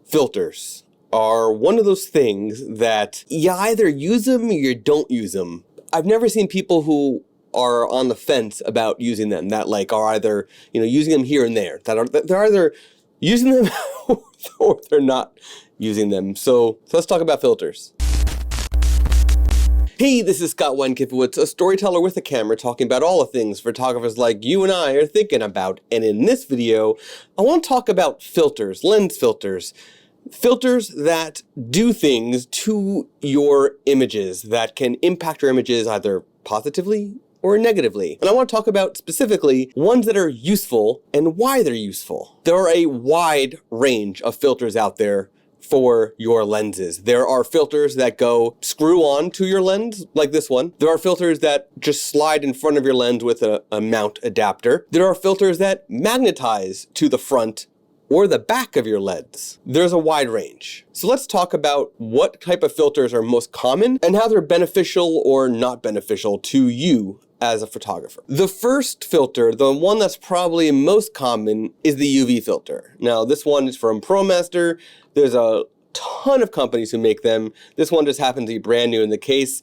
filters are one of those things that you either use them or you don't use them. I've never seen people who are on the fence about using them, that like are either, using them here and there, they're either using them or they're not using them. So let's talk about filters. Hey, this is Scott Wenkifowitz, a storyteller with a camera, talking about all the things photographers like you and I are thinking about. And in this video, I want to talk about filters, lens filters. Filters that do things to your images that can impact your images either positively or negatively. And I want to talk about specifically ones that are useful and why they're useful. There are a wide range of filters out there for your lenses. There are filters that go screw on to your lens, like this one. There are filters that just slide in front of your lens with a mount adapter. There are filters that magnetize to the front or the back of your lens. There's a wide range. So let's talk about what type of filters are most common and how they're beneficial or not beneficial to you as a photographer. The first filter, the one that's probably most common, is the UV filter. Now, this one is from ProMaster. There's a ton of companies who make them. This one just happens to be brand new in the case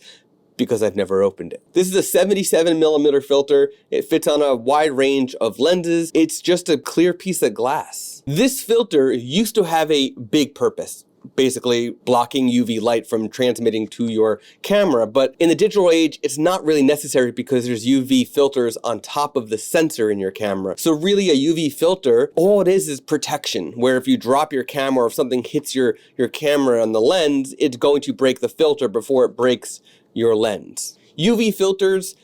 because I've never opened it. This is a 77mm filter. It fits on a wide range of lenses. It's just a clear piece of glass. This filter used to have a big purpose, basically blocking UV light from transmitting to your camera. But in the digital age, it's not really necessary because there's UV filters on top of the sensor in your camera. So really a UV filter, all it is protection, where if you drop your camera or if something hits your camera on the lens, it's going to break the filter before it breaks your lens. UV filters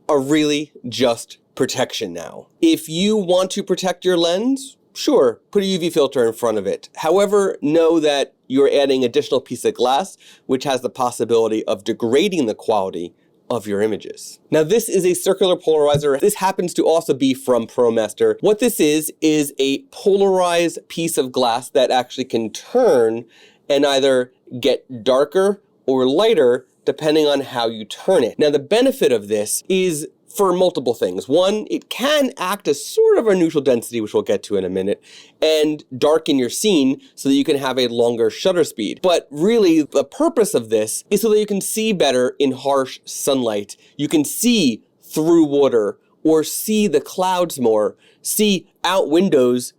are really just protection now. If you want to protect your lens, sure, put a UV filter in front of it. However, know that you're adding an additional piece of glass, which has the possibility of degrading the quality of your images. Now, this is a circular polarizer. This happens to also be from ProMaster. What this is a polarized piece of glass that actually can turn and either get darker or lighter depending on how you turn it. Now, the benefit of this is for multiple things. One, it can act as sort of a neutral density, which we'll get to in a minute, and darken your scene so that you can have a longer shutter speed. But really, the purpose of this is so that you can see better in harsh sunlight. You can see through water or see the clouds more, see out windows,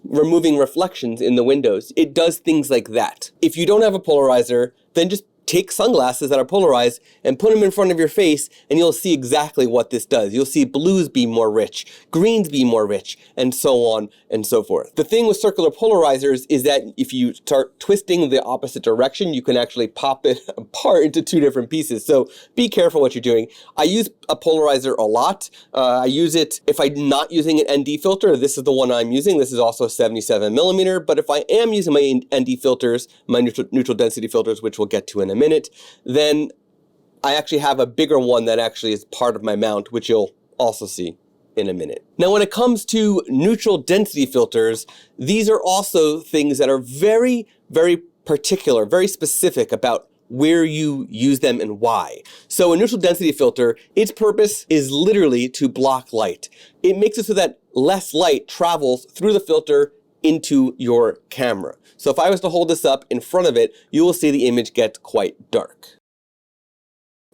removing reflections in the windows. It does things like that. If you don't have a polarizer, then just take sunglasses that are polarized and put them in front of your face and you'll see exactly what this does. You'll see blues be more rich, greens be more rich, and so on and so forth. The thing with circular polarizers is that if you start twisting the opposite direction, you can actually pop it apart into two different pieces. So be careful what you're doing. I use a polarizer a lot. I use it if I'm not using an ND filter. This is the one I'm using. This is also 77mm. But if I am using my ND filters, my neutral density filters, which we'll get to in a minute, then I actually have a bigger one that actually is part of my mount, which you'll also see in a minute. Now, when it comes to neutral density filters, these are also things that are very, very particular, very specific about where you use them and why. So a neutral density filter, its purpose is literally to block light. It makes it so that less light travels through the filter into your camera. So if I was to hold this up in front of it, you will see the image get quite dark.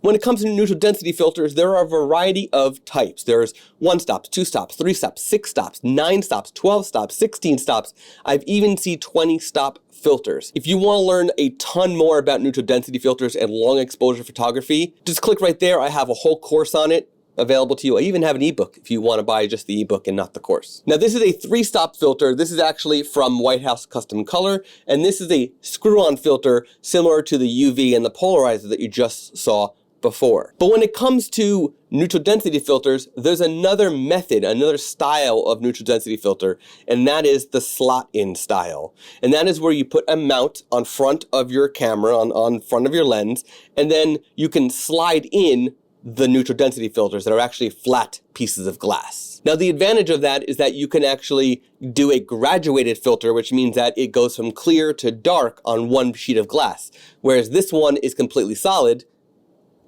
When it comes to neutral density filters, there are a variety of types. There's 1 stops, 2 stops, 3 stops, 6 stops, 9 stops, 12 stops, 16 stops. I've even seen 20 stop filters. If you want to learn a ton more about neutral density filters and long exposure photography, just click right there. I have a whole course on it available to you. I even have an ebook if you want to buy just the ebook and not the course. Now, this is a 3-stop filter. This is actually from White House Custom Color, and this is a screw-on filter similar to the UV and the polarizer that you just saw before. But when it comes to neutral density filters, there's another method, another style of neutral density filter, and that is the slot-in style. And that is where you put a mount on front of your camera, on front of your lens, and then you can slide in the neutral density filters that are actually flat pieces of glass. Now, the advantage of that is that you can actually do a graduated filter, which means that it goes from clear to dark on one sheet of glass, whereas this one is completely solid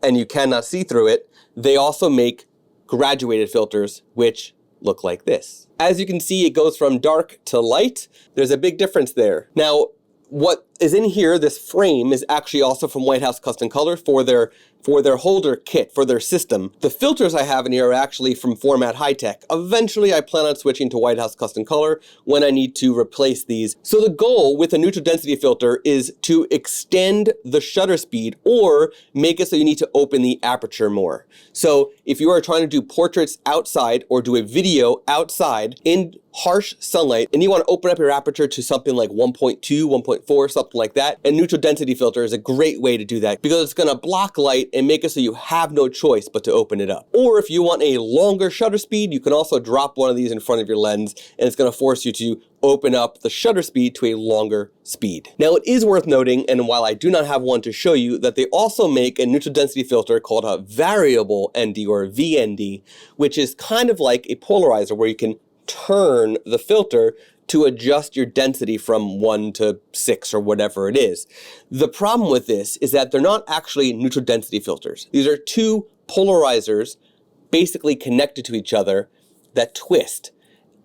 and you cannot see through it. They also make graduated filters, which look like this. As you can see, it goes from dark to light. There's a big difference there. Now, what is in here, this frame, is actually also from White House Custom Color for their holder kit, for their system. The filters I have in here are actually from Format High Tech. Eventually, I plan on switching to White House Custom Color when I need to replace these. So the goal with a neutral density filter is to extend the shutter speed or make it so you need to open the aperture more. So if you are trying to do portraits outside or do a video outside in harsh sunlight and you want to open up your aperture to something like 1.2, 1.4, something like that, a neutral density filter is a great way to do that because it's going to block light and make it so you have no choice but to open it up. Or if you want a longer shutter speed, you can also drop one of these in front of your lens and it's going to force you to open up the shutter speed to a longer speed. Now it is worth noting, and while I do not have one to show you, that they also make a neutral density filter called a variable ND or VND, which is kind of like a polarizer where you can turn the filter to adjust your density from 1 to 6 or whatever it is. The problem with this is that they're not actually neutral density filters. These are two polarizers basically connected to each other that twist.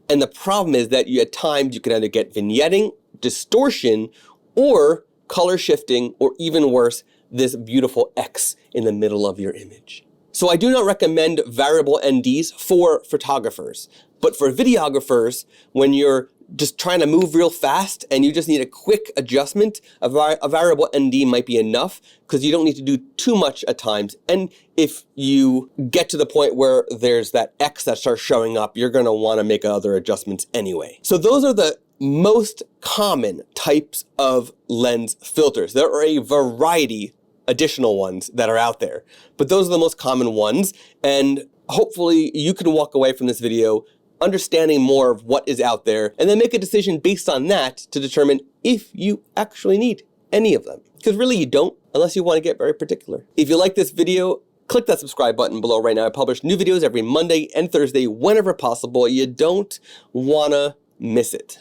And the problem is that at times you can either get vignetting, distortion, or color shifting, or even worse, this beautiful X in the middle of your image. So I do not recommend variable NDs for photographers, but for videographers, when you're just trying to move real fast and you just need a quick adjustment, a variable ND might be enough because you don't need to do too much at times. And if you get to the point where there's that X that starts showing up, you're going to want to make other adjustments anyway. So those are the most common types of lens filters. There are a variety additional ones that are out there, but those are the most common ones. And hopefully you can walk away from this video understanding more of what is out there, and then make a decision based on that to determine if you actually need any of them. Because really you don't, unless you want to get very particular. If you like this video, click that subscribe button below right now. I publish new videos every Monday and Thursday whenever possible. You don't want to miss it.